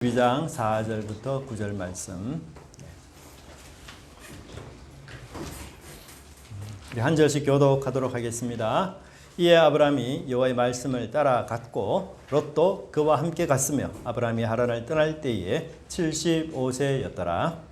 12장 4절부터 9절 말씀. 우리 한 절씩 교독하도록 하겠습니다. 이에 아브라함이 여호와의 말씀을 따라갔고 롯도 그와 함께 갔으며 아브라함이 하란을 떠날 때에 75세였더라.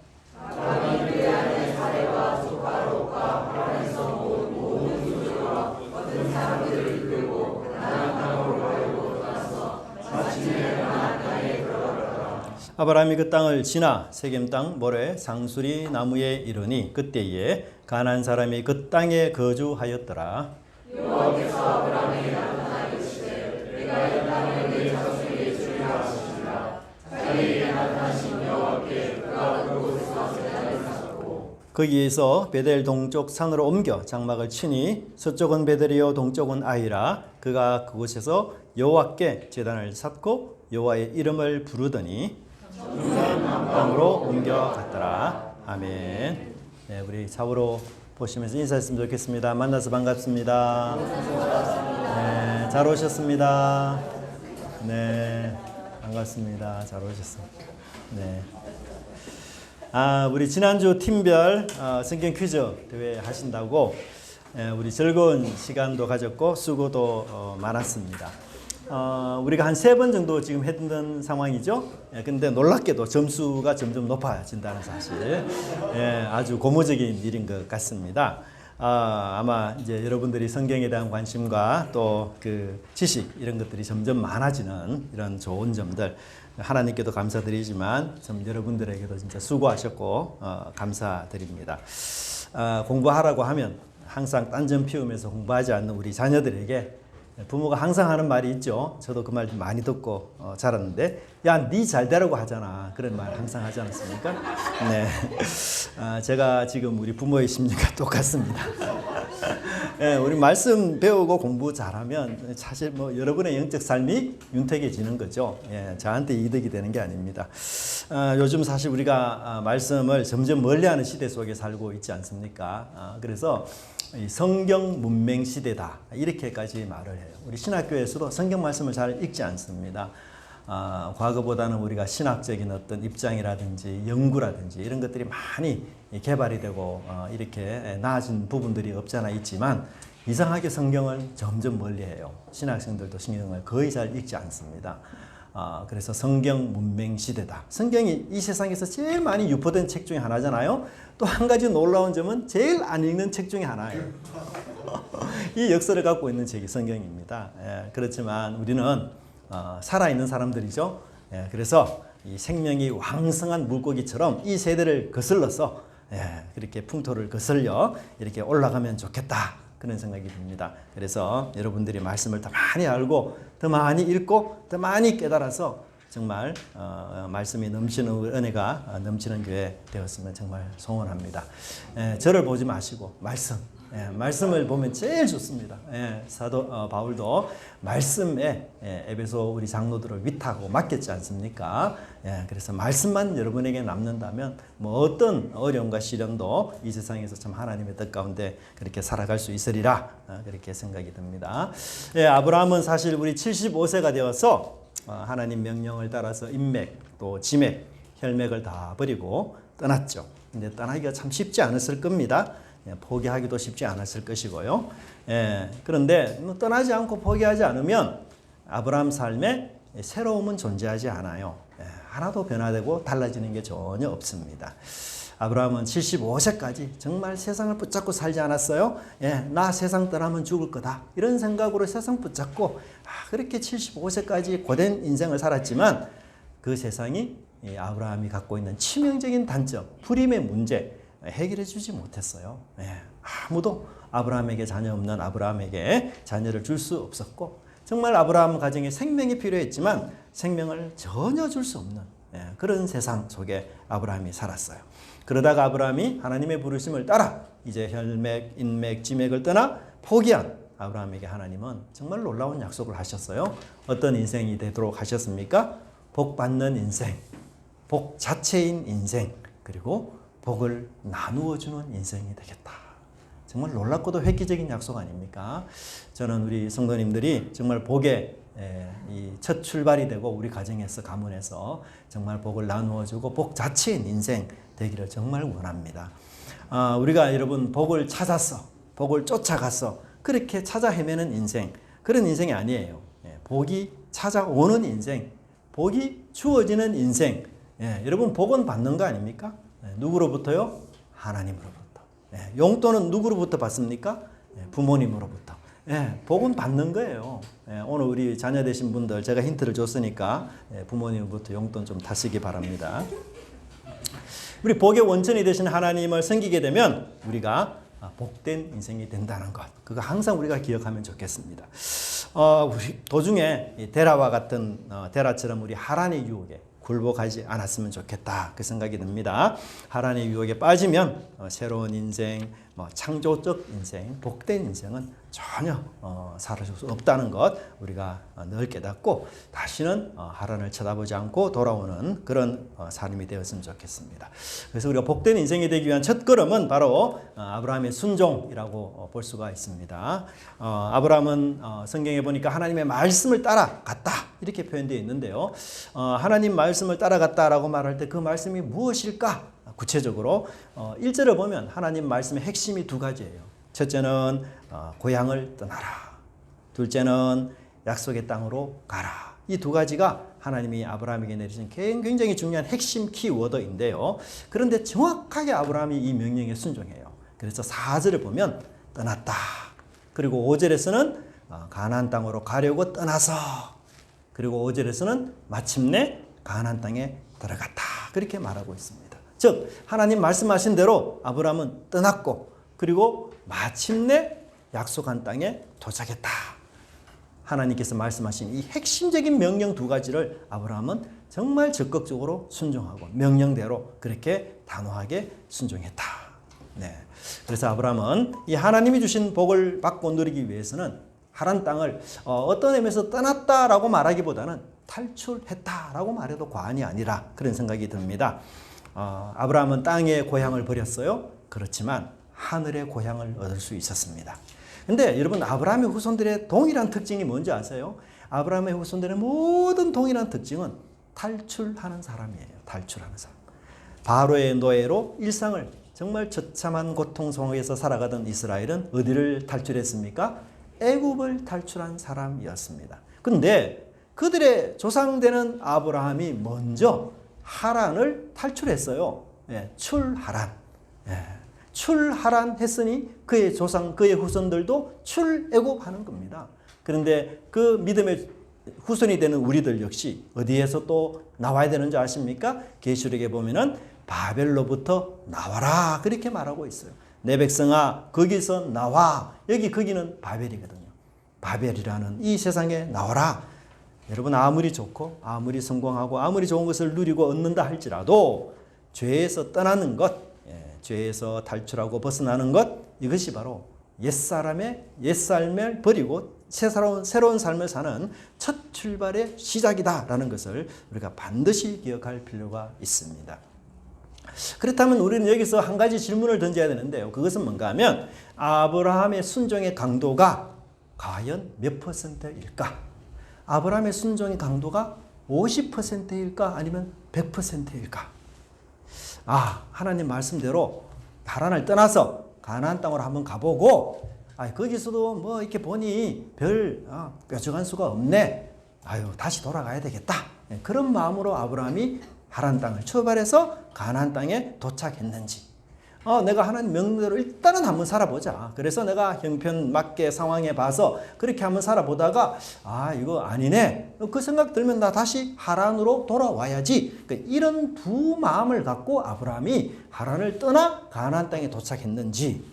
아브라함이 그 땅을 지나 세겜 땅 모래 상수리 나무에 이르니 그때에 가나안 사람이 그 땅에 거주하였더라. 여호와께서 아브라함에게 나타나시되 내가 이 땅을 네 자손에게 주리라 하시니라. 자기에게 나타나신 여호와께 그가 그곳에서 제단을 쌓고 거기에서 베델 동쪽 산으로 옮겨 장막을 치니 서쪽은 베델이요 동쪽은 아이라. 그가 그곳에서 여호와께 제단을 쌓고 여호와의 이름을 부르더니 땅으로 옮겨갔더라. 아멘. 네, 우리 좌우로 보시면서 인사했으면 좋겠습니다. 만나서 반갑습니다. 네, 잘 오셨습니다. 네, 반갑습니다. 잘 오셨습니다. 네. 우리 지난주 팀별 성경 퀴즈 대회 하신다고 우리 즐거운 시간도 가졌고 수고도 많았습니다. 우리가 한 3번 정도 지금 했던 상황이죠. 근데 놀랍게도 점수가 점점 높아진다는 사실. 아주 고무적인 일인 것 같습니다. 아마 이제 여러분들이 성경에 대한 관심과 또 그 지식 이런 것들이 점점 많아지는 이런 좋은 점들 하나님께도 감사드리지만 좀 여러분들에게도 진짜 수고하셨고 감사드립니다. 공부하라고 하면 항상 딴점 피우면서 공부하지 않는 우리 자녀들에게 부모가 항상 하는 말이 있죠. 저도 그 말 많이 듣고 자랐는데, 야, 니 잘 되라고 하잖아. 그런 말 항상 하지 않습니까? 네. 제가 지금 우리 부모의 심리가 똑같습니다. 네, 우리 말씀 배우고 공부 잘하면 사실 뭐 여러분의 영적 삶이 윤택해지는 거죠. 저한테 이득이 되는 게 아닙니다. 요즘 사실 우리가 말씀을 점점 멀리하는 시대 속에 살고 있지 않습니까? 그래서 성경 문맹 시대다 이렇게까지 말을 해요. 우리 신학교에서도 성경 말씀을 잘 읽지 않습니다. 과거보다는 우리가 신학적인 어떤 입장이라든지 연구라든지 이런 것들이 많이 개발이 되고 이렇게 나아진 부분들이 없잖아 있지만 이상하게 성경을 점점 멀리해요. 신학생들도 성경을 거의 잘 읽지 않습니다. 그래서 성경 문맹 시대다. 성경이 이 세상에서 제일 많이 유포된 책 중에 하나잖아요. 또 한 가지 놀라운 점은 제일 안 읽는 책 중에 하나예요. 이 역사를 갖고 있는 책이 성경입니다. 그렇지만 우리는 살아있는 사람들이죠. 그래서 이 생명이 왕성한 물고기처럼 이 세대를 거슬러서 그렇게 풍토를 거슬려 이렇게 올라가면 좋겠다. 그런 생각이 듭니다. 그래서 여러분들이 말씀을 더 많이 알고 더 많이 읽고 더 많이 깨달아서 정말 말씀이 넘치는 은혜가 넘치는 교회 되었으면 정말 소원합니다. 저를 보지 마시고 말씀을 보면 제일 좋습니다. 사도 바울도 말씀에 에베소 우리 장로들을 위탁하고 맡겼지 않습니까? 그래서 말씀만 여러분에게 남는다면 뭐 어떤 어려움과 시련도 이 세상에서 참 하나님의 뜻 가운데 그렇게 살아갈 수 있으리라 그렇게 생각이 듭니다. 아브라함은 사실 우리 75세가 되어서 하나님 명령을 따라서 인맥 또 지맥 혈맥을 다 버리고 떠났죠. 근데 떠나기가 참 쉽지 않았을 겁니다. 포기하기도 쉽지 않았을 것이고요. 그런데 떠나지 않고 포기하지 않으면 아브라함 삶에 새로움은 존재하지 않아요. 하나도 변화되고 달라지는 게 전혀 없습니다. 아브라함은 75세까지 정말 세상을 붙잡고 살지 않았어요. 나 세상 떠나면 죽을 거다. 이런 생각으로 세상 붙잡고 그렇게 75세까지 고된 인생을 살았지만 그 세상이 아브라함이 갖고 있는 치명적인 단점, 불임의 문제 해결해 주지 못했어요. 아무도 아브라함에게 자녀 없는 아브라함에게 자녀를 줄 수 없었고 정말 아브라함 가정에 생명이 필요했지만 생명을 전혀 줄 수 없는 그런 세상 속에 아브라함이 살았어요. 그러다가 아브라함이 하나님의 부르심을 따라 이제 혈맥, 인맥, 지맥을 떠나 포기한 아브라함에게 하나님은 정말 놀라운 약속을 하셨어요. 어떤 인생이 되도록 하셨습니까? 복 받는 인생, 복 자체인 인생, 그리고 복을 나누어 주는 인생이 되겠다. 정말 놀랍고도 획기적인 약속 아닙니까? 저는 우리 성도님들이 정말 복의 이 첫 출발이 되고 우리 가정에서 가문에서 정말 복을 나누어주고 복 자체인 인생 되기를 정말 원합니다. 우리가 여러분 복을 찾았어, 복을 쫓아갔어, 그렇게 찾아 헤매는 인생, 그런 인생이 아니에요. 복이 찾아오는 인생, 복이 주어지는 인생. 여러분 복은 받는 거 아닙니까? 누구로부터요? 하나님으로부터. 용돈은 누구로부터 받습니까? 부모님으로부터. 복은 받는 거예요. 오늘 우리 자녀 되신 분들 제가 힌트를 줬으니까 부모님부터 용돈 좀 타시기 바랍니다. 우리 복의 원천이 되신 하나님을 섬기게 되면 우리가 복된 인생이 된다는 것, 그거 항상 우리가 기억하면 좋겠습니다. 우리 도중에 데라와 같은 데라처럼 우리 하란의 유혹에 굴복하지 않았으면 좋겠다, 그 생각이 듭니다. 하란의 유혹에 빠지면 새로운 인생, 창조적 인생, 복된 인생은 전혀 살아줄 수 없다는 것 우리가 늘 깨닫고 다시는 하란을 쳐다보지 않고 돌아오는 그런 삶이 되었으면 좋겠습니다. 그래서 우리가 복된 인생이 되기 위한 첫 걸음은 바로 아브라함의 순종이라고 볼 수가 있습니다. 아브라함은 성경에 보니까 하나님의 말씀을 따라갔다 이렇게 표현되어 있는데요. 하나님 말씀을 따라갔다라고 말할 때 그 말씀이 무엇일까? 구체적으로 1절을 보면 하나님 말씀의 핵심이 두 가지예요. 첫째는 고향을 떠나라. 둘째는 약속의 땅으로 가라. 이 두 가지가 하나님이 아브라함에게 내리신 굉장히 중요한 핵심 키워드인데요. 그런데 정확하게 아브라함이 이 명령에 순종해요. 그래서 4절을 보면 떠났다. 그리고 5절에서는 가나안 땅으로 가려고 떠나서, 그리고 5절에서는 마침내 가나안 땅에 들어갔다. 그렇게 말하고 있습니다. 즉 하나님 말씀하신 대로 아브라함은 떠났고 그리고 마침내 약속한 땅에 도착했다. 하나님께서 말씀하신 이 핵심적인 명령 두 가지를 아브라함은 정말 적극적으로 순종하고 명령대로 그렇게 단호하게 순종했다. 그래서 아브라함은 이 하나님이 주신 복을 받고 누리기 위해서는 하란 땅을 어떤 의미에서 떠났다라고 말하기보다는 탈출했다라고 말해도 과언이 아니라 그런 생각이 듭니다. 아브라함은 땅의 고향을 버렸어요. 그렇지만 하늘의 고향을 얻을 수 있었습니다. 근데 여러분 아브라함의 후손들의 동일한 특징이 뭔지 아세요? 아브라함의 후손들의 모든 동일한 특징은 탈출하는 사람이에요. 탈출하는 사람. 바로의 노예로 일상을 정말 처참한 고통 속에서 살아가던 이스라엘은 어디를 탈출했습니까? 애굽을 탈출한 사람이었습니다. 근데 그들의 조상되는 아브라함이 먼저 하란을 탈출했어요. 출하란. 출하란 했으니 그의 조상, 그의 후손들도 출애굽하는 겁니다. 그런데 그 믿음의 후손이 되는 우리들 역시 어디에서 또 나와야 되는지 아십니까? 계시록에 보면은 바벨로부터 나와라 그렇게 말하고 있어요. 내 백성아 거기서 나와. 거기는 바벨이거든요. 바벨이라는 이 세상에 나와라. 여러분 아무리 좋고 아무리 성공하고 아무리 좋은 것을 누리고 얻는다 할지라도 죄에서 떠나는 것, 죄에서 탈출하고 벗어나는 것, 이것이 바로 옛삶을 버리고 새로운 삶을 사는 첫 출발의 시작이다라는 것을 우리가 반드시 기억할 필요가 있습니다. 그렇다면 우리는 여기서 한 가지 질문을 던져야 되는데요. 그것은 뭔가 하면 아브라함의 순종의 강도가 과연 몇 %일까? 아브라함의 순종의 강도가 50%일까? 아니면 100%일까? 하나님 말씀대로 하란을 떠나서 가나안 땅으로 한번 가보고 거기서도 이렇게 보니 별 뾰족한 수가 없네. 다시 돌아가야 되겠다. 그런 마음으로 아브라함이 하란 땅을 출발해서 가나안 땅에 도착했는지, 내가 하나님 명령대로 일단은 한번 살아보자. 그래서 내가 형편맞게 상황에 봐서 그렇게 한번 살아보다가 이거 아니네. 그 생각 들면 나 다시 하란으로 돌아와야지. 이런 두 마음을 갖고 아브라함이 하란을 떠나 가나안 땅에 도착했는지,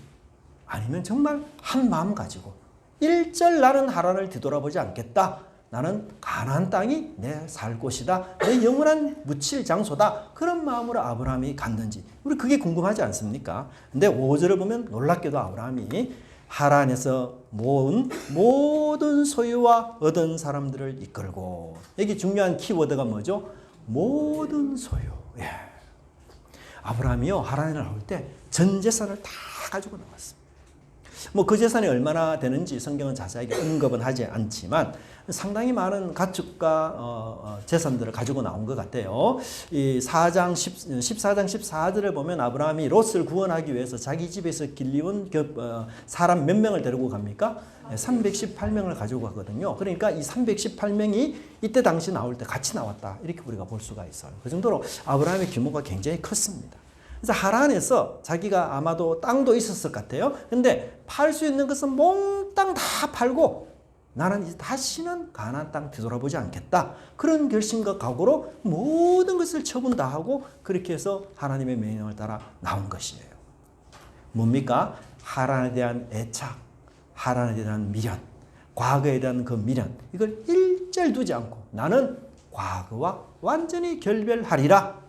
아니면 정말 한 마음 가지고 일절 나는 하란을 뒤돌아보지 않겠다. 나는 가나안 땅이 내 살 곳이다. 내 영원한 묻힐 장소다. 그런 마음으로 아브라함이 갔는지 우리 그게 궁금하지 않습니까? 근데 5절을 보면 놀랍게도 아브라함이 하란에서 모은 모든 소유와 얻은 사람들을 이끌고, 여기 중요한 키워드가 뭐죠? 모든 소유. 아브라함이요 하란에 나올 때 전 재산을 다 가지고 나왔습니다. 뭐 그 재산이 얼마나 되는지 성경은 자세하게 언급은 하지 않지만 상당히 많은 가축과 재산들을 가지고 나온 것 같아요. 이 14장 14절을 보면 아브라함이 롯을 구원하기 위해서 자기 집에서 길리온 사람 몇 명을 데리고 갑니까? 318명을 가지고 가거든요. 그러니까 이 318명이 이때 당시 나올 때 같이 나왔다. 이렇게 우리가 볼 수가 있어요. 그 정도로 아브라함의 규모가 굉장히 컸습니다. 그래서 하란에서 자기가 아마도 땅도 있었을 것 같아요. 근데 팔 수 있는 것은 몽땅 다 팔고 나는 이제 다시는 가나안 땅 뒤돌아보지 않겠다. 그런 결심과 각오로 모든 것을 처분 다 하고 그렇게 해서 하나님의 명령을 따라 나온 것이에요. 뭡니까? 하란에 대한 애착, 하란에 대한 미련, 과거에 대한 그 미련, 이걸 일절 두지 않고 나는 과거와 완전히 결별하리라.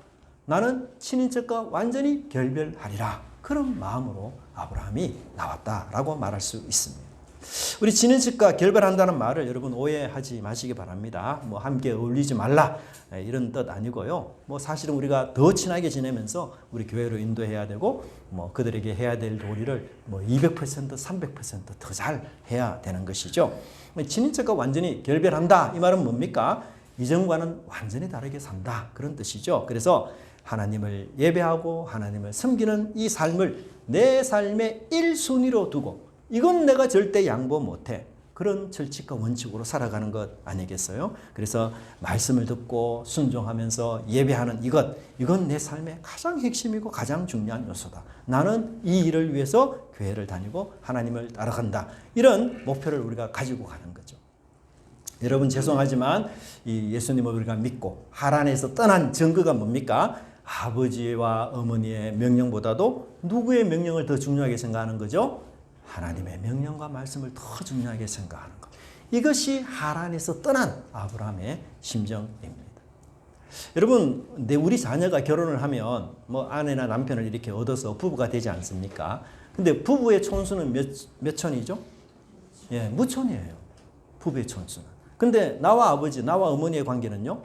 나는 친인척과 완전히 결별하리라. 그런 마음으로 아브라함이 나왔다라고 말할 수 있습니다. 우리 친인척과 결별한다는 말을 여러분 오해하지 마시기 바랍니다. 뭐 함께 어울리지 말라 이런 뜻 아니고요. 뭐 사실은 우리가 더 친하게 지내면서 우리 교회로 인도해야 되고 뭐 그들에게 해야 될 도리를 뭐 200%, 300% 더 잘 해야 되는 것이죠. 친인척과 완전히 결별한다 이 말은 뭡니까? 이전과는 완전히 다르게 산다 그런 뜻이죠. 그래서 하나님을 예배하고 하나님을 섬기는 이 삶을 내 삶의 1순위로 두고 이건 내가 절대 양보 못해. 그런 철칙과 원칙으로 살아가는 것 아니겠어요? 그래서 말씀을 듣고 순종하면서 예배하는 이건 내 삶의 가장 핵심이고 가장 중요한 요소다. 나는 이 일을 위해서 교회를 다니고 하나님을 따라간다. 이런 목표를 우리가 가지고 가는 거죠. 여러분 죄송하지만 이 예수님을 우리가 믿고 하란에서 떠난 증거가 뭡니까? 아버지와 어머니의 명령보다도 누구의 명령을 더 중요하게 생각하는 거죠? 하나님의 명령과 말씀을 더 중요하게 생각하는 것. 이것이 하란에서 떠난 아브라함의 심정입니다. 여러분, 우리 자녀가 결혼을 하면 뭐 아내나 남편을 이렇게 얻어서 부부가 되지 않습니까? 근데 부부의 촌수는 몇 촌이죠? 예, 무촌이에요. 부부의 촌수는. 근데 나와 아버지, 나와 어머니의 관계는요?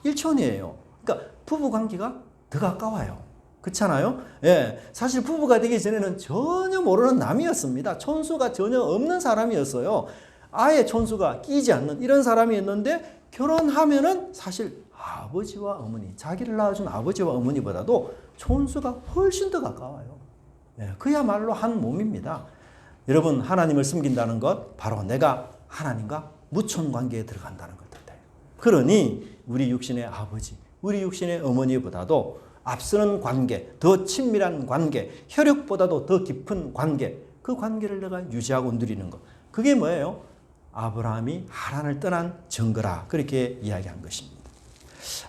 1촌이에요. 그러니까 부부 관계가 더 가까워요. 그렇잖아요? 예, 사실 부부가 되기 전에는 전혀 모르는 남이었습니다. 촌수가 전혀 없는 사람이었어요. 아예 촌수가 끼지 않는 이런 사람이었는데 결혼하면은 사실 아버지와 어머니, 자기를 낳아준 아버지와 어머니보다도 촌수가 훨씬 더 가까워요. 예, 그야말로 한 몸입니다. 여러분 하나님을 섬긴다는 것 바로 내가 하나님과 무촌 관계에 들어간다는 것 같아요. 그러니 우리 육신의 아버지, 우리 육신의 어머니보다도 앞서는 관계, 더 친밀한 관계, 혈육보다도 더 깊은 관계, 그 관계를 내가 유지하고 누리는 것. 그게 뭐예요? 아브라함이 하란을 떠난 증거라. 그렇게 이야기한 것입니다.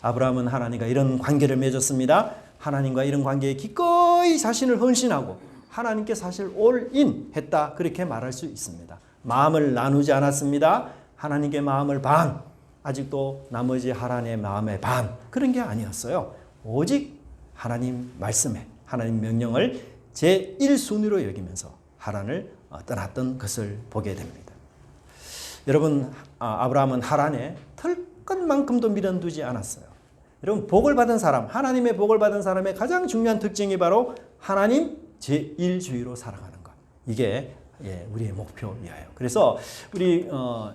아브라함은 하나님과 이런 관계를 맺었습니다. 하나님과 이런 관계에 기꺼이 자신을 헌신하고 하나님께 사실 올인 했다. 그렇게 말할 수 있습니다. 마음을 나누지 않았습니다. 하나님께 마음을 반, 아직도 나머지 하란의 마음의 반, 그런 게 아니었어요. 오직 하나님 말씀에 하나님 명령을 제1순위로 여기면서 하란을 떠났던 것을 보게 됩니다. 여러분 아브라함은 하란에 털끝만큼도 미련 두지 않았어요. 여러분 복을 받은 사람, 하나님의 복을 받은 사람의 가장 중요한 특징이 바로 하나님 제1주의로 살아가는 것. 이게 우리의 목표이에요. 그래서 우리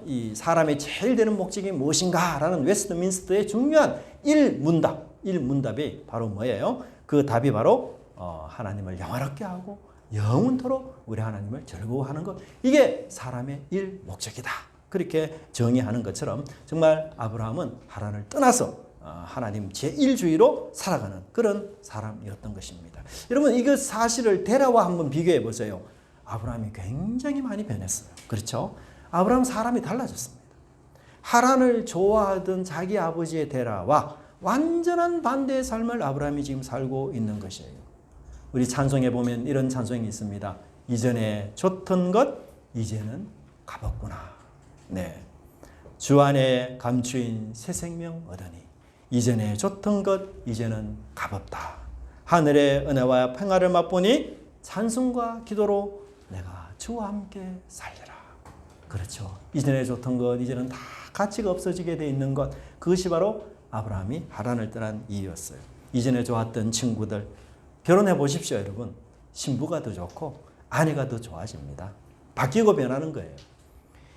이 사람의 제일 되는 목적이 무엇인가라는 웨스트민스터의 중요한 1문답이 바로 뭐예요? 그 답이 바로 하나님을 영화롭게 하고 영원토록 우리 하나님을 즐거워하는 것. 이게 사람의 목적이다. 그렇게 정의하는 것처럼 정말 아브라함은 하란을 떠나서 하나님 제1주의로 살아가는 그런 사람이었던 것입니다. 여러분 이거 사실을 데라와 한번 비교해 보세요. 아브라함이 굉장히 많이 변했어요. 그렇죠? 아브라함 사람이 달라졌습니다. 하란을 좋아하던 자기 아버지의 데라와 완전한 반대의 삶을 아브라함이 지금 살고 있는 것이에요. 우리 찬송에 보면 이런 찬송이 있습니다. 이전에 줬던 것 이제는 값없구나. 네. 주 안에 감추인 새 생명 얻으니 이전에 줬던 것 이제는 값없다. 하늘의 은혜와 평화를 맛보니 찬송과 기도로 내가 주와 함께 살리라. 그렇죠. 이전에 줬던 것 이제는 다 가치가 없어지게 돼 있는 것. 그것이 바로 아브라함이 하란을 떠난 이유였어요. 이전에 좋았던 친구들 결혼해 보십시오, 여러분. 신부가 더 좋고 아내가 더 좋아집니다. 바뀌고 변하는 거예요.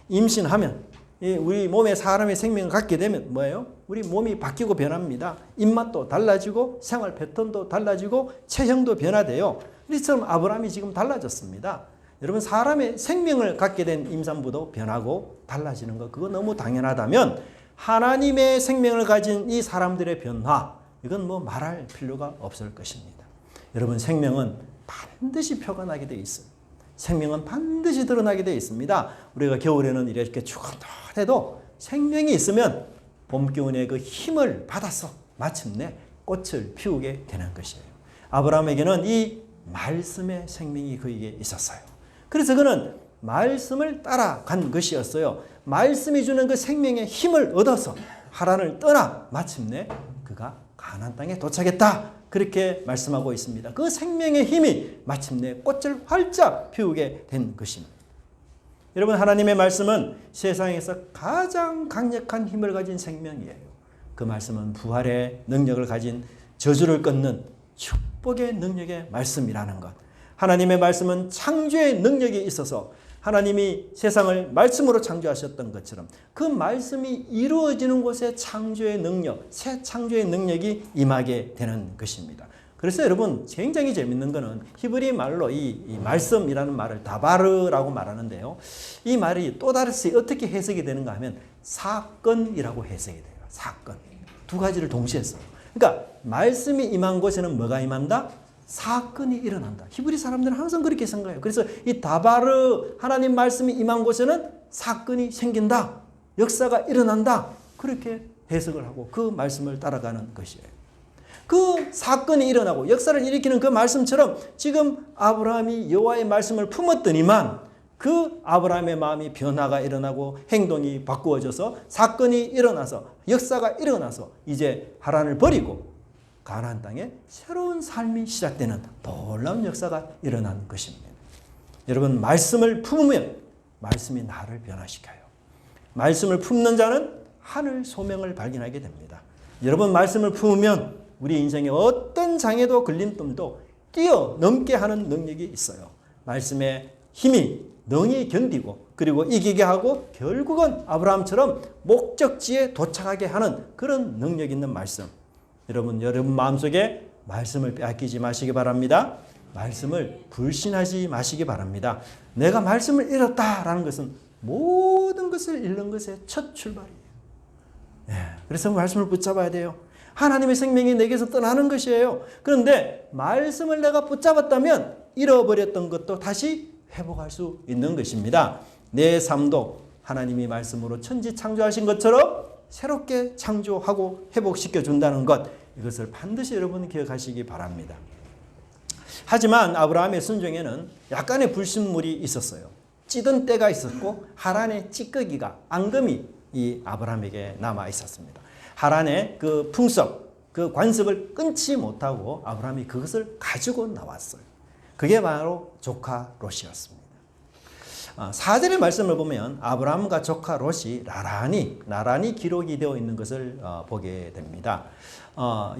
임신하면 우리 몸에 사람의 생명을 갖게 되면 뭐예요? 우리 몸이 바뀌고 변합니다. 입맛도 달라지고 생활 패턴도 달라지고 체형도 변화돼요. 이처럼 아브라함이 지금 달라졌습니다. 여러분 사람의 생명을 갖게 된 임산부도 변하고 달라지는 거 그거 너무 당연하다면 하나님의 생명을 가진 이 사람들의 변화 이건 뭐 말할 필요가 없을 것입니다. 여러분 생명은 반드시 표가 나게 되어 있어요. 생명은 반드시 드러나게 되어 있습니다. 우리가 겨울에는 이렇게 추운해도 생명이 있으면 봄 기운의 그 힘을 받아서 마침내 꽃을 피우게 되는 것이에요. 아브라함에게는 이 말씀의 생명이 그에게 있었어요. 그래서 그는 말씀을 따라간 것이었어요. 말씀이 주는 그 생명의 힘을 얻어서 하란을 떠나 마침내 그가 가나안 땅에 도착했다. 그렇게 말씀하고 있습니다. 그 생명의 힘이 마침내 꽃을 활짝 피우게 된 것입니다. 여러분 하나님의 말씀은 세상에서 가장 강력한 힘을 가진 생명이에요. 그 말씀은 부활의 능력을 가진 저주를 끊는 축복의 능력의 말씀이라는 것. 하나님의 말씀은 창조의 능력이 있어서 하나님이 세상을 말씀으로 창조하셨던 것처럼 그 말씀이 이루어지는 곳에 창조의 능력, 새 창조의 능력이 임하게 되는 것입니다. 그래서 여러분 굉장히 재밌는 것은 히브리 말로 이 말씀이라는 말을 다바르라고 말하는데요. 이 말이 또 다르게 어떻게 해석이 되는가 하면 사건이라고 해석이 돼요. 사건. 두 가지를 동시에 써요. 그러니까 말씀이 임한 곳에는 뭐가 임한다? 사건이 일어난다. 히브리 사람들은 항상 그렇게 생각해요. 그래서 이 다바르 하나님 말씀이 임한 곳에는 사건이 생긴다. 역사가 일어난다. 그렇게 해석을 하고 그 말씀을 따라가는 것이에요. 그 사건이 일어나고 역사를 일으키는 그 말씀처럼 지금 아브라함이 여호와의 말씀을 품었더니만 그 아브라함의 마음이 변화가 일어나고 행동이 바꾸어져서 사건이 일어나서 역사가 일어나서 이제 하란을 버리고 가나안 땅에 새로운 삶이 시작되는 놀라운 역사가 일어난 것입니다. 여러분 말씀을 품으면 말씀이 나를 변화시켜요. 말씀을 품는 자는 하늘 소명을 발견하게 됩니다. 여러분 말씀을 품으면 우리 인생에 어떤 장애도 걸림돌도 뛰어넘게 하는 능력이 있어요. 말씀의 힘이 능히 견디고 그리고 이기게 하고 결국은 아브라함처럼 목적지에 도착하게 하는 그런 능력 있는 말씀. 여러분 마음속에 말씀을 빼앗기지 마시기 바랍니다. 말씀을 불신하지 마시기 바랍니다. 내가 말씀을 잃었다라는 것은 모든 것을 잃는 것의 첫 출발이에요. 그래서 말씀을 붙잡아야 돼요. 하나님의 생명이 내게서 떠나는 것이에요. 그런데 말씀을 내가 붙잡았다면 잃어버렸던 것도 다시 회복할 수 있는 것입니다. 내 삶도 하나님이 말씀으로 천지 창조하신 것처럼 새롭게 창조하고 회복시켜 준다는 것, 이것을 반드시 여러분 기억하시기 바랍니다. 하지만 아브라함의 순종에는 약간의 불순물이 있었어요. 찌든 때가 있었고 하란의 찌꺼기가 앙금이 이 아브라함에게 남아 있었습니다. 하란의 그 풍습, 그 관습을 끊지 못하고 아브라함이 그것을 가지고 나왔어요. 그게 바로 조카 롯이었습니다. 4절의 말씀을 보면 아브라함과 조카 롯이 나란히 기록이 되어 있는 것을 보게 됩니다.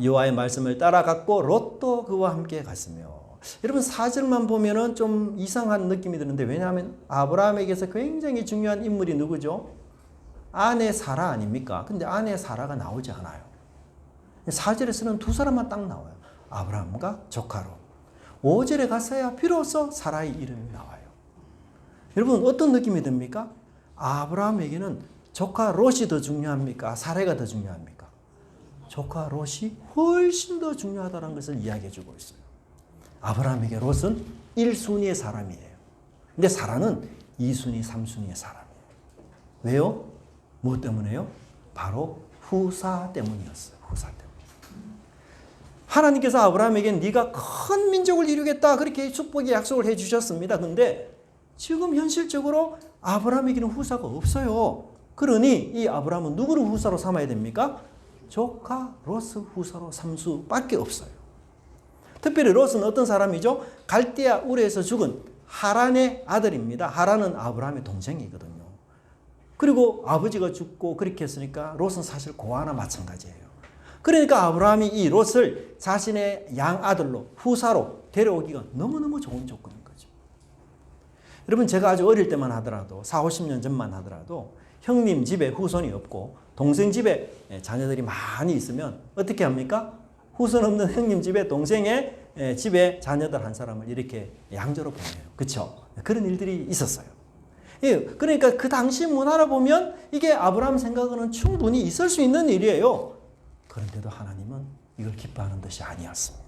여호와의 말씀을 따라갔고 롯도 그와 함께 갔으며. 여러분 4절만 보면은 좀 이상한 느낌이 드는데, 왜냐하면 아브라함에게서 굉장히 중요한 인물이 누구죠? 아내 사라 아닙니까? 근데 아내 사라가 나오지 않아요. 4절에서는 두 사람만 딱 나와요. 아브라함과 조카 롯. 5절에 가서야 비로소 사라의 이름이 나와요. 여러분 어떤 느낌이 듭니까? 아브라함에게는 조카 롯이 더 중요합니까? 사라가 더 중요합니까? 조카 롯이 훨씬 더 중요하다는 것을 이야기해 주고 있어요. 아브라함에게 롯은 1순위의 사람이에요. 근데 사라는 2순위, 3순위의 사람이에요. 왜요? 무엇 때문에요? 바로 후사 때문이었어요. 후사 때문에. 하나님께서 아브라함에게 네가 큰 민족을 이루겠다 그렇게 축복의 약속을 해 주셨습니다. 근데 지금 현실적으로 아브라함에게는 후사가 없어요. 그러니 이 아브라함은 누구를 후사로 삼아야 됩니까? 조카 롯을 후사로 삼을 수밖에 없어요. 특별히 롯은 어떤 사람이죠? 갈대아 우르에서 죽은 하란의 아들입니다. 하란은 아브라함의 동생이거든요. 그리고 아버지가 죽고 그렇게 했으니까 롯은 사실 고아나 마찬가지예요. 그러니까 아브라함이 이 롯을 자신의 양아들로 후사로 데려오기가 너무너무 좋은 조건인 거죠. 여러분 제가 아주 어릴 때만 하더라도 4, 50년 전만 하더라도 형님 집에 후손이 없고 동생 집에 자녀들이 많이 있으면 어떻게 합니까? 후손 없는 형님 집에 동생의 집에 자녀들 한 사람을 이렇게 양조로 보내요. 그렇죠? 그런 일들이 있었어요. 예, 그러니까 그 당시 문화를 보면 이게 아브라함 생각으로는 충분히 있을 수 있는 일이에요. 그런데도 하나님은 이걸 기뻐하는 것이 아니었습니다.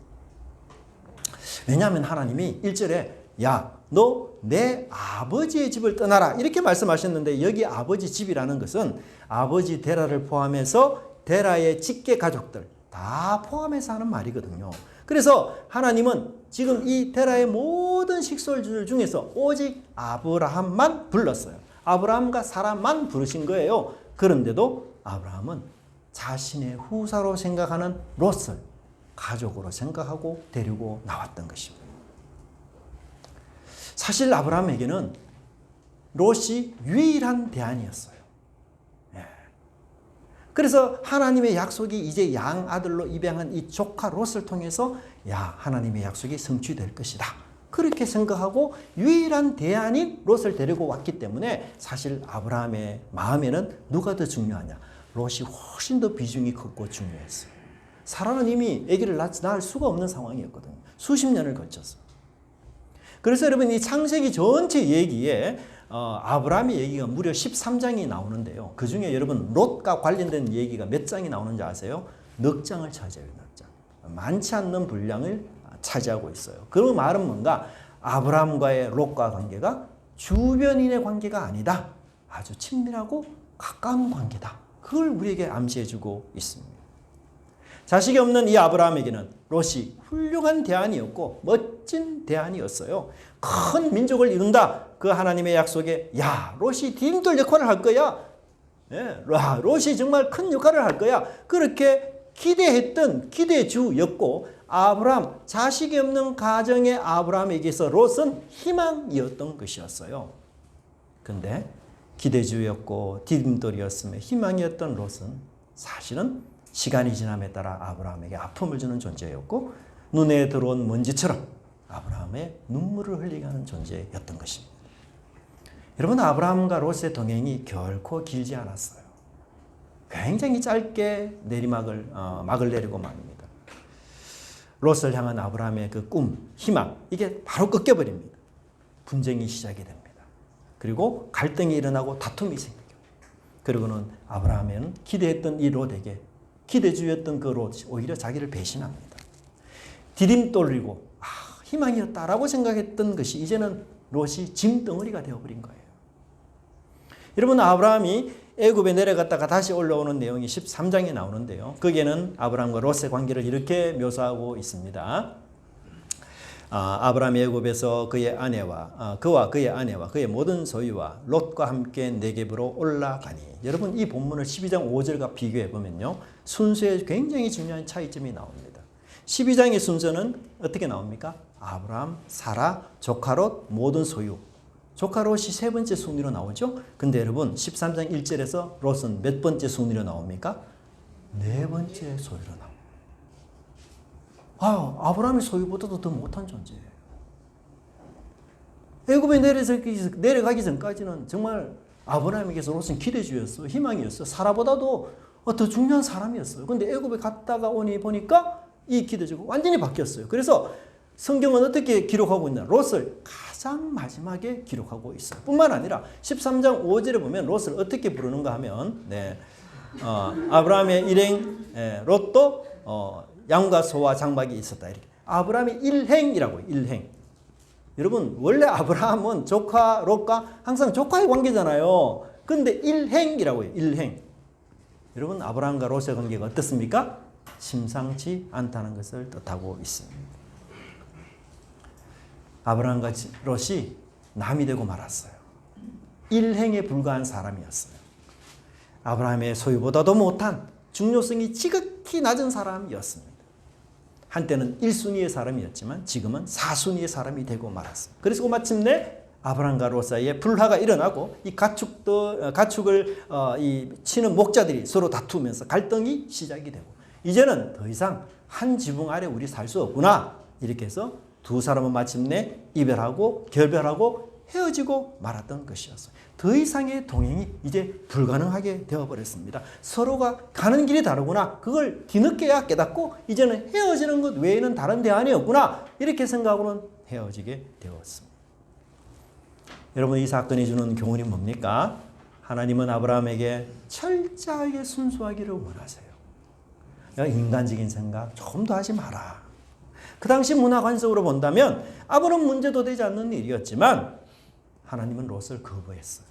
왜냐하면 하나님이 1절에 야, 너 내 아버지의 집을 떠나라 이렇게 말씀하셨는데 여기 아버지 집이라는 것은 아버지 데라를 포함해서 데라의 직계 가족들 다 포함해서 하는 말이거든요. 그래서 하나님은 지금 이 데라의 모든 식솔들 중에서 오직 아브라함만 불렀어요. 아브라함과 사라만 부르신 거예요. 그런데도 아브라함은 자신의 후사로 생각하는 롯을 가족으로 생각하고 데리고 나왔던 것입니다. 사실 아브라함에게는 롯이 유일한 대안이었어요. 그래서 하나님의 약속이 이제 양아들로 입양한 이 조카 롯을 통해서 야, 하나님의 약속이 성취될 것이다. 그렇게 생각하고 유일한 대안인 롯을 데리고 왔기 때문에 사실 아브라함의 마음에는 누가 더 중요하냐? 롯이 훨씬 더 비중이 컸고 중요했어요. 사라는 이미 아기를 낳을 수가 없는 상황이었거든요. 수십 년을 거쳐서. 그래서 여러분 이 창세기 전체 얘기에 아브라함의 얘기가 무려 13장이 나오는데요. 그 중에 여러분 롯과 관련된 얘기가 몇 장이 나오는지 아세요? 넉 장을 차지해요. 넉 장. 많지 않는 분량을 차지하고 있어요. 그 말은 뭔가 아브라함과의 롯과 관계가 주변인의 관계가 아니다. 아주 친밀하고 가까운 관계다. 그걸 우리에게 암시해주고 있습니다. 자식이 없는 이 아브라함에게는 롯이 훌륭한 대안이었고 멋진 대안이었어요. 큰 민족을 이룬다. 그 하나님의 약속에 야, 롯이 디딤돌 역할을 할 거야. 예, 롯이 정말 큰 역할을 할 거야. 그렇게 기대했던 기대주였고 아브라함, 자식이 없는 가정의 아브라함에게서 롯은 희망이었던 것이었어요. 근데 기대주였고 디딤돌이었으며 희망이었던 롯은 사실은 시간이 지남에 따라 아브라함에게 아픔을 주는 존재였고 눈에 들어온 먼지처럼 아브라함의 눈물을 흘리게 하는 존재였던 것입니다. 여러분 아브라함과 롯의 동행이 결코 길지 않았어요. 굉장히 짧게 막을 내리고 맙니다. 롯을 향한 아브라함의 그 꿈, 희망 이게 바로 꺾여버립니다. 분쟁이 시작이 됩니다. 그리고 갈등이 일어나고 다툼이 생기고 그리고는 아브라함은 기대했던 이 롯에게 기대주였던 그 롯이 오히려 자기를 배신합니다. 디딤돌이고 희망이었다라고 생각했던 것이 이제는 롯이 짐덩어리가 되어버린 거예요. 여러분 아브라함이 애굽에 내려갔다가 다시 올라오는 내용이 13장에 나오는데요. 거기에는 아브라함과 롯의 관계를 이렇게 묘사하고 있습니다. 아브라함이 애굽에서 그와 그의 아내와 그의 모든 소유와 롯과 함께 네겝으로 올라가니 여러분 이 본문을 12장 5절과 비교해 보면요. 순서에 굉장히 중요한 차이점이 나옵니다. 12장의 순서는 어떻게 나옵니까? 아브라함, 사라, 조카 롯, 모든 소유. 조카 롯이 세 번째 순위로 나오죠. 근데 여러분 13장 1절에서 롯은 몇 번째 순위로 나옵니까? 네 번째 소유로 나옵니다. 아브라함의 소유보다도 더 못한 존재예요. 애굽에 내려가기 전까지는 정말 아브라함에게서 롯은 기대주였어, 희망이었어. 사라보다도 더 중요한 사람이었어요. 근데 애굽에 갔다가 오니 보니까 이 기대주가 완전히 바뀌었어요. 그래서 성경은 어떻게 기록하고 있나? 롯을 가장 마지막에 기록하고 있어요. 뿐만 아니라 13장 5절에 보면 롯을 어떻게 부르는가 하면 아브라함의 일행 롯도 양과 소와 장막이 있었다. 이렇게 아브라함의 일행이라고 해요. 일행. 여러분 원래 아브라함은 조카 롯과 항상 조카의 관계잖아요. 근데 일행이라고 해요. 일행. 여러분 아브라함과 롯의 관계가 어떻습니까? 심상치 않다는 것을 뜻하고 있습니다. 아브라함과 롯이 남이 되고 말았어요. 일행에 불과한 사람이었어요. 아브라함의 소유보다도 못한 중요성이 지극히 낮은 사람이었습니다. 한때는 1순위의 사람이었지만 지금은 4순위의 사람이 되고 말았습니다. 그래서 마침내 아브라함과 롯 사이에 불화가 일어나고 이 가축을 치는 목자들이 서로 다투면서 갈등이 시작이 되고 이제는 더 이상 한 지붕 아래 우리 살 수 없구나 이렇게 해서 두 사람은 마침내 이별하고 결별하고 헤어지고 말았던 것이었어요. 더 이상의 동행이 이제 불가능하게 되어버렸습니다. 서로가 가는 길이 다르구나. 그걸 뒤늦게야 깨닫고 이제는 헤어지는 것 외에는 다른 대안이 없구나. 이렇게 생각으로는 헤어지게 되었습니다. 여러분, 이 사건이 주는 교훈이 뭡니까? 하나님은 아브라함에게 철저하게 순수하기를 원하세요. 인간적인 생각 조금 더 하지 마라. 그 당시 문화 관습으로 본다면 아무런 문제도 되지 않는 일이었지만 하나님은 롯을 거부했어요.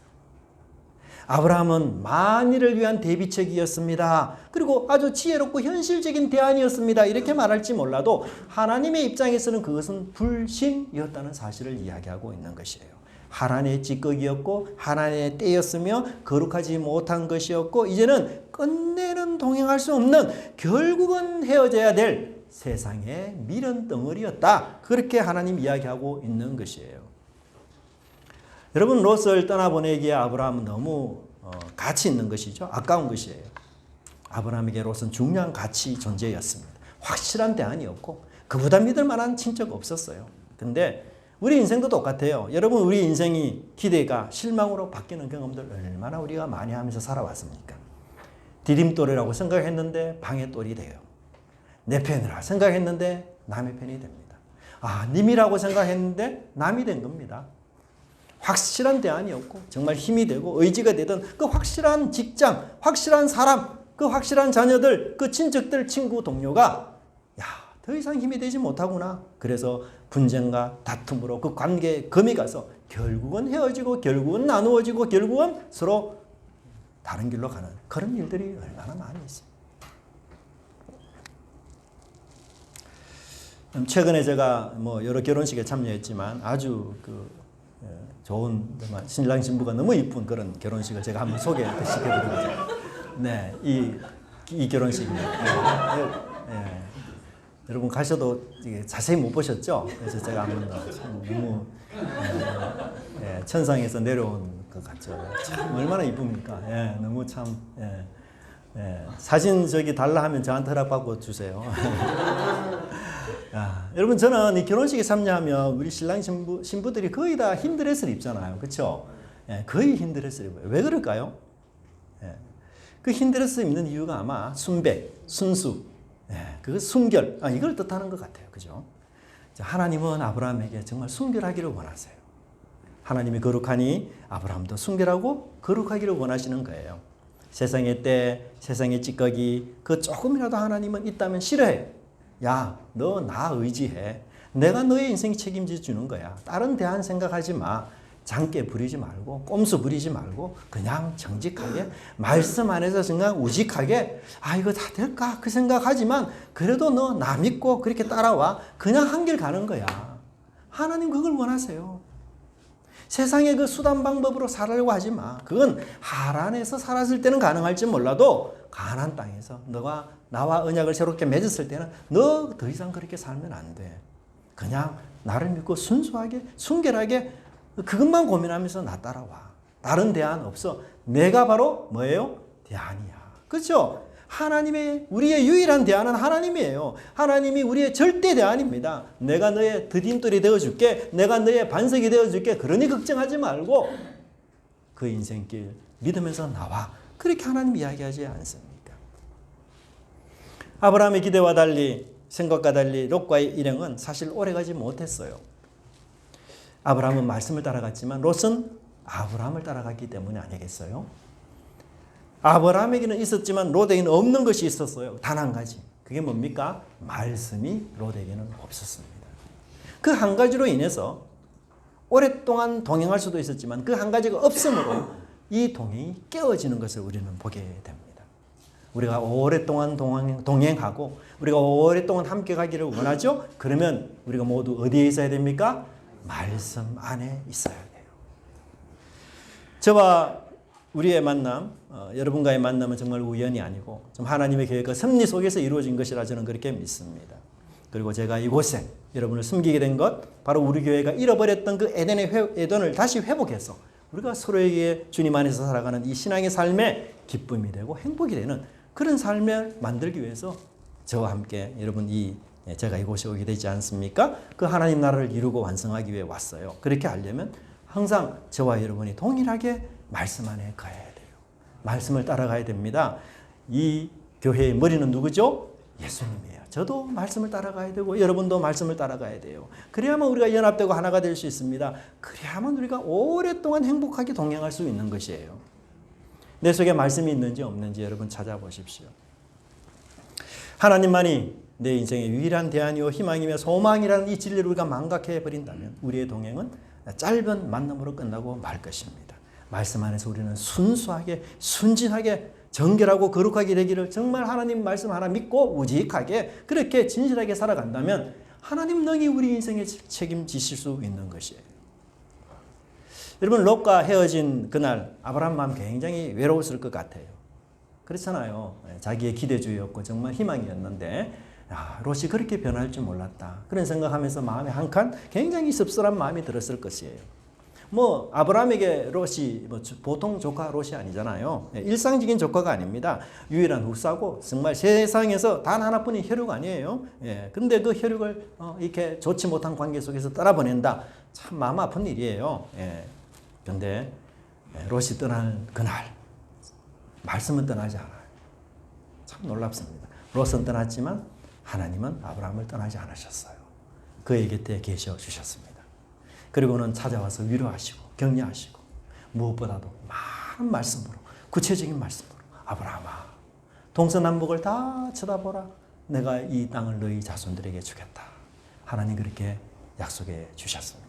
아브라함은 만일을 위한 대비책이었습니다. 그리고 아주 지혜롭고 현실적인 대안이었습니다. 이렇게 말할지 몰라도 하나님의 입장에서는 그것은 불신이었다는 사실을 이야기하고 있는 것이에요. 하나님의 찌꺼기였고 하나님의 때였으며 거룩하지 못한 것이었고 이제는 끝내는 동행할 수 없는 결국은 헤어져야 될 세상의 미련 덩어리였다. 그렇게 하나님 이야기하고 있는 것이에요. 여러분, 롯을 떠나보내기에 아브라함은 너무 가치 있는 것이죠. 아까운 것이에요. 아브라함에게 롯은 중요한 가치 존재였습니다. 확실한 대안이었고 그보다 믿을 만한 친척 없었어요. 근데 우리 인생도 똑같아요. 여러분, 우리 인생이 기대가 실망으로 바뀌는 경험들 얼마나 우리가 많이 하면서 살아왔습니까? 디딤돌이라고 생각했는데 방해돌이 돼요. 내 편이라 생각했는데 남의 편이 됩니다. 님이라고 생각했는데 남이 된 겁니다. 확실한 대안이었고 정말 힘이 되고 의지가 되던 그 확실한 직장, 확실한 사람, 그 확실한 자녀들, 그 친척들, 친구, 동료가 더 이상 힘이 되지 못하구나. 그래서 분쟁과 다툼으로 그 관계에 금이 가서 결국은 헤어지고 결국은 나누어지고 결국은 서로 다른 길로 가는 그런 일들이 얼마나 많이 있어요. 최근에 제가 여러 결혼식에 참여했지만 아주 좋은 신랑 신부가 너무 이쁜 그런 결혼식을 제가 한번 소개시켜드리고자. 네, 이 결혼식입니다. 네. 여러분 가셔도 자세히 못 보셨죠? 그래서 제가 한번 너무 천상에서 내려온 것 같죠. 참 얼마나 이쁩니까? 너무 참 사진 달라 하면 저한테 허락받고 주세요. 여러분, 저는 이 결혼식에 참여하면 우리 신랑 신부들이 거의 다 흰 드레스를 입잖아요. 그렇죠? 거의 흰 드레스를 입어요. 왜 그럴까요? 그 흰 드레스 입는 이유가 아마 순백, 순수, 그 순결, 이걸 뜻하는 것 같아요. 그죠? 하나님은 아브라함에게 정말 순결하기를 원하세요. 하나님이 거룩하니 아브라함도 순결하고 거룩하기를 원하시는 거예요. 세상의 때, 세상의 찌꺼기, 그 조금이라도 하나님은 있다면 싫어해. 너 나 의지해. 내가 너의 인생 책임져 주는 거야. 다른 대안 생각하지 마. 장깨 부리지 말고 꼼수 부리지 말고 그냥 정직하게 말씀 안에서 그냥 우직하게 이거 다 될까? 그 생각하지만 그래도 너 나 믿고 그렇게 따라와. 그냥 한 길 가는 거야. 하나님 그걸 원하세요. 세상의 그 수단 방법으로 살려고 하지 마. 그건 하란에서 살았을 때는 가능할지 몰라도 가나안 땅에서 너가 나와 언약을 새롭게 맺었을 때는 너 더 이상 그렇게 살면 안 돼. 그냥 나를 믿고 순수하게 순결하게 그것만 고민하면서 나 따라와. 다른 대안 없어. 내가 바로 뭐예요? 대안이야. 그렇죠? 하나님의 우리의 유일한 대안은 하나님이에요. 하나님이 우리의 절대 대안입니다. 내가 너의 디딤돌이 되어줄게. 내가 너의 반석이 되어줄게. 그러니 걱정하지 말고 그 인생길 믿으면서 나와. 그렇게 하나님 이야기하지 않습니까? 아브라함의 기대와 달리 생각과 달리 롯과의 일행은 사실 오래가지 못했어요. 아브라함은 말씀을 따라갔지만 롯은 아브라함을 따라갔기 때문에 아니겠어요? 아브라함에게는 있었지만 롯에게는 없는 것이 있었어요. 단 한 가지. 그게 뭡니까? 말씀이 롯에게는 없었습니다. 그 한 가지로 인해서 오랫동안 동행할 수도 있었지만 그 한 가지가 없음으로 이 동행이 깨어지는 것을 우리는 보게 됩니다. 우리가 오랫동안 동행하고 우리가 오랫동안 함께 가기를 원하죠? 그러면 우리가 모두 어디에 있어야 됩니까? 말씀 안에 있어야 돼요. 저와 우리의 만남, 여러분과의 만남은 정말 우연이 아니고 좀 하나님의 계획과 섭리 속에서 이루어진 것이라 저는 그렇게 믿습니다. 그리고 제가 이곳에 여러분을 섬기게 된 것, 바로 우리 교회가 잃어버렸던 그 에덴을 다시 회복해서 우리가 서로에게 주님 안에서 살아가는 이 신앙의 삶에 기쁨이 되고 행복이 되는 그런 삶을 만들기 위해서 저와 함께 여러분 제가 이곳에 오게 되지 않습니까? 그 하나님 나라를 이루고 완성하기 위해 왔어요. 그렇게 하려면 항상 저와 여러분이 동일하게 말씀 안에 가야 돼요. 말씀을 따라가야 됩니다. 이 교회의 머리는 누구죠? 예수님이에요. 저도 말씀을 따라가야 되고 여러분도 말씀을 따라가야 돼요. 그래야만 우리가 연합되고 하나가 될 수 있습니다. 그래야만 우리가 오랫동안 행복하게 동행할 수 있는 것이에요. 내 속에 말씀이 있는지 없는지 여러분 찾아보십시오. 하나님만이 내 인생의 유일한 대안이요 희망이며 소망이라는 이 진리를 우리가 망각해 버린다면 우리의 동행은 짧은 만남으로 끝나고 말 것입니다. 말씀 안에서 우리는 순수하게 순진하게 정결하고 거룩하게 되기를 정말 하나님 말씀 하나 믿고 우직하게 그렇게 진실하게 살아간다면 하나님 능히 우리 인생에 책임지실 수 있는 것이에요. 여러분 롯과 헤어진 그날 아브라함 마음 굉장히 외로웠을 것 같아요. 그렇잖아요. 자기의 기대주의였고 정말 희망이었는데 롯이 그렇게 변할 줄 몰랐다. 그런 생각하면서 마음에 한 칸 굉장히 씁쓸한 마음이 들었을 것이에요. 뭐 아브라함에게 롯이 보통 조카 롯이 아니잖아요. 일상적인 조카가 아닙니다. 유일한 후사고 정말 세상에서 단 하나뿐인 혈육 아니에요. 근데 그 혈육을 이렇게 좋지 못한 관계 속에서 떠나보낸다. 참 마음 아픈 일이에요. 근데 롯이 떠나는 그날 말씀은 떠나지 않아요. 참 놀랍습니다. 롯은 떠났지만 하나님은 아브라함을 떠나지 않으셨어요. 그의 곁에 계셔 주셨습니다. 그리고는 찾아와서 위로하시고 격려하시고 무엇보다도 많은 말씀으로 구체적인 말씀으로 아브라함아 동서남북을 다 쳐다보라. 내가 이 땅을 너희 자손들에게 주겠다. 하나님 그렇게 약속해 주셨습니다.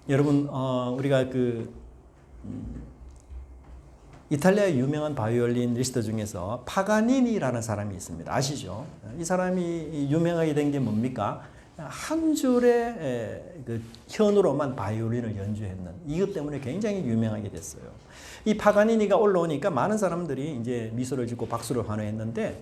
여러분 우리가 이탈리아의 유명한 바이올리니스트 중에서 파가니니라는 사람이 있습니다. 아시죠? 이 사람이 유명하게 된 게 뭡니까? 한 줄의 그 현으로만 바이올린을 연주했는 이것 때문에 굉장히 유명하게 됐어요. 이 파가니니가 올라오니까 많은 사람들이 이제 미소를 짓고 박수를 환호했는데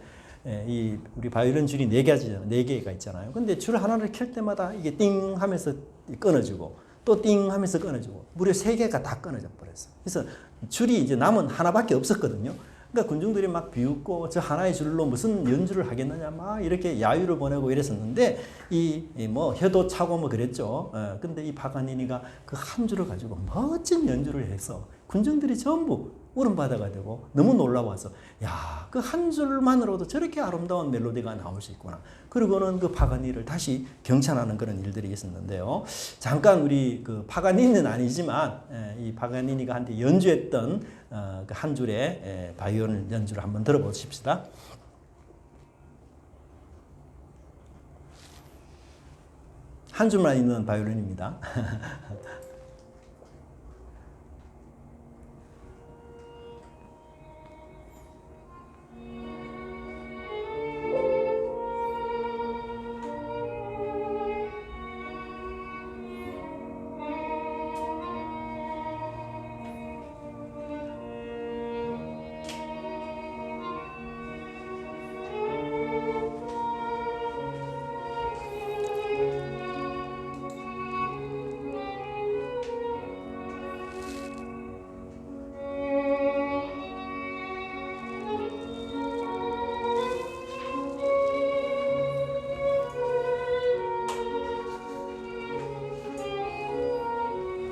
이 우리 바이올린 줄이 네 개가 있잖아요. 근데 줄 하나를 켤 때마다 이게 띵 하면서 끊어지고 또 띵 하면서 끊어지고 무려 3개가 다 끊어져 버렸어요. 그래서 줄이 이제 남은 하나밖에 없었거든요. 그러니까 군중들이 막 비웃고 저 하나의 줄로 무슨 연주를 하겠느냐 막 이렇게 야유를 보내고 이랬었는데 뭐 혀도 차고 뭐 그랬죠. 근데 이 파가니니가 그 한 줄을 가지고 멋진 연주를 해서 군중들이 전부 울음바다가 되고 너무 놀라워서 야, 그 한 줄만으로도 저렇게 아름다운 멜로디가 나올 수 있구나. 그리고는 그 파가니를 다시 경찬하는 그런 일들이 있었는데요. 잠깐 우리 그 파가니니는 아니지만 이 파가니니가 한테 연주했던 그 한 줄의 바이올린 연주를 한번 들어보십시다. 한 줄만 있는 바이올린입니다.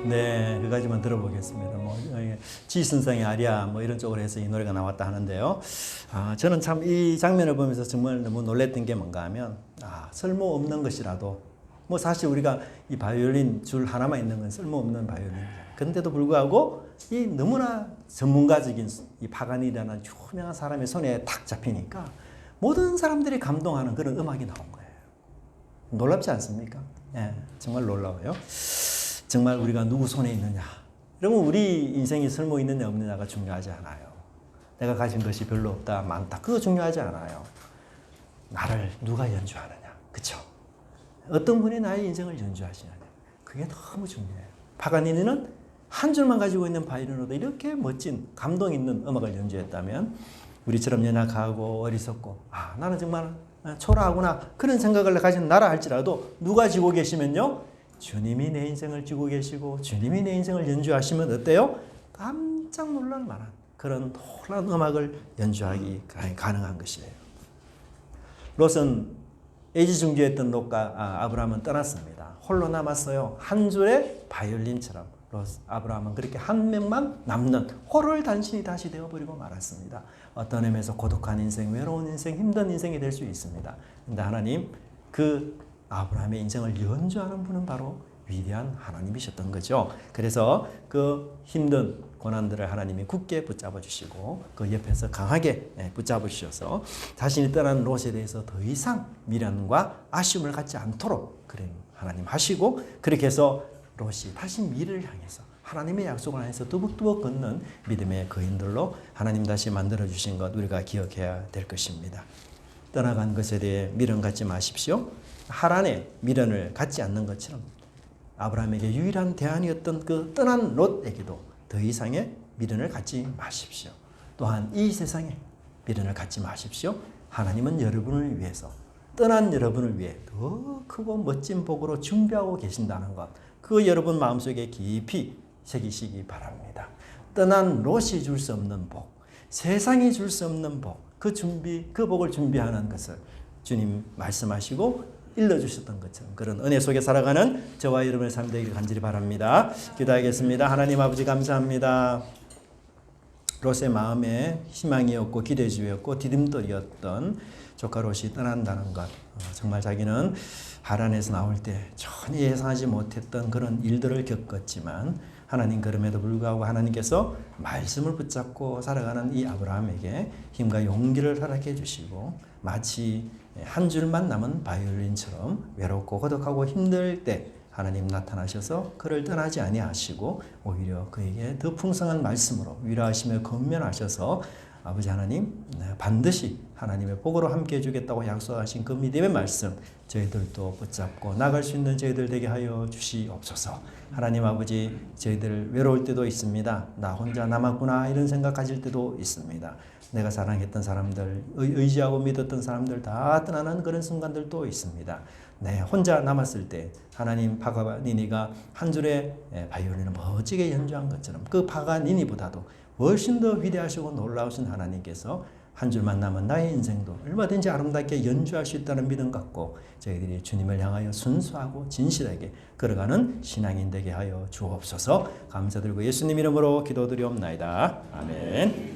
네, 그 가지만 들어보겠습니다. 뭐 지선상의 아리아 뭐 이런 쪽으로 해서 이 노래가 나왔다 하는데요. 저는 참 이 장면을 보면서 정말 너무 놀랬던 게 뭔가 하면 쓸모없는 것이라도 뭐 사실 우리가 이 바이올린 줄 하나만 있는 건 쓸모없는 바이올린이잖아요. 그런데도 불구하고 이 너무나 전문가적인 이 파가니라는 유명한 사람의 손에 탁 잡히니까 모든 사람들이 감동하는 그런 음악이 나온 거예요. 놀랍지 않습니까? 예, 정말 놀라워요. 정말 우리가 누구 손에 있느냐. 여러분 우리 인생이 쓸모 있느냐 없느냐가 중요하지 않아요. 내가 가진 것이 별로 없다 많다 그거 중요하지 않아요. 나를 누가 연주하느냐. 그쵸? 어떤 분이 나의 인생을 연주하시느냐. 그게 너무 중요해요. 파가니니는 한 줄만 가지고 있는 바이올린으로도 이렇게 멋진 감동 있는 음악을 연주했다면 우리처럼 연약하고 어리석고 나는 정말 초라하구나 그런 생각을 가진 나라 할지라도 누가 지고 계시면요. 주님이 내 인생을 쥐고 계시고 주님이 내 인생을 연주하시면 어때요? 깜짝 놀랄 만한 그런 놀라운 음악을 연주하기 가능한 것이에요. 롯은 애지중지했던 롯과 아브라함은 떠났습니다. 홀로 남았어요. 한 줄의 바이올린처럼 아브라함은 그렇게 한 명만 남는 홀을 단신이 다시 되어버리고 말았습니다. 어떤 의미에서 고독한 인생, 외로운 인생, 힘든 인생이 될 수 있습니다. 그런데 하나님 그 아브라함의 인생을 연주하는 분은 바로 위대한 하나님이셨던 거죠. 그래서 그 힘든 고난들을 하나님이 굳게 붙잡아 주시고 그 옆에서 강하게 붙잡아 주셔서 자신이 떠난 롯에 대해서 더 이상 미련과 아쉬움을 갖지 않도록 그런 하나님 하시고 그렇게 해서 롯이 다시 미래를 향해서 하나님의 약속을 향해서 두벅두벅 걷는 믿음의 거인들로 하나님 다시 만들어 주신 것 우리가 기억해야 될 것입니다. 떠나간 것에 대해 미련 갖지 마십시오. 하란에 미련을 갖지 않는 것처럼 아브라함에게 유일한 대안이었던 그 떠난 롯에게도 더 이상의 미련을 갖지 마십시오. 또한 이 세상에 미련을 갖지 마십시오. 하나님은 여러분을 위해서 떠난 여러분을 위해 더 크고 멋진 복으로 준비하고 계신다는 것, 그 여러분 마음속에 깊이 새기시기 바랍니다. 떠난 롯이 줄 수 없는 복, 세상이 줄 수 없는 복, 그 복을 준비하는 것을 주님 말씀하시고 일러주셨던 것처럼 그런 은혜 속에 살아가는 저와 여러분의 삶 되기를 간절히 바랍니다. 기도하겠습니다. 하나님 아버지 감사합니다. 롯의 마음에 희망이었고 기대주였고 디딤돌이었던 조카 롯이 떠난다는 것, 정말 자기는 하란에서 나올 때 전혀 예상하지 못했던 그런 일들을 겪었지만 하나님 그럼에도 불구하고 하나님께서 말씀을 붙잡고 살아가는 이 아브라함에게 힘과 용기를 허락해 주시고 마치 한 줄만 남은 바이올린처럼 외롭고 고독하고 힘들 때 하나님 나타나셔서 그를 떠나지 아니하시고 오히려 그에게 더 풍성한 말씀으로 위로하시며 건면하셔서 아버지 하나님 반드시 하나님의 복으로 함께 해주겠다고 약속하신 그 믿음의 말씀 저희들도 붙잡고 나갈 수 있는 저희들 되게 하여 주시옵소서. 하나님 아버지 저희들 외로울 때도 있습니다. 나 혼자 남았구나 이런 생각 가질 때도 있습니다. 내가 사랑했던 사람들, 의지하고 믿었던 사람들 다 떠나는 그런 순간들도 있습니다. 네, 혼자 남았을 때 하나님 파가니니가 한 줄의 바이올린을 멋지게 연주한 것처럼 그 파가니니보다도 훨씬 더 위대하시고 놀라우신 하나님께서 한 줄만 남은 나의 인생도 얼마든지 아름답게 연주할 수 있다는 믿음 갖고 저희들이 주님을 향하여 순수하고 진실하게 걸어가는 신앙인 되게 하여 주옵소서. 감사드리고 예수님 이름으로 기도드리옵나이다. 아멘.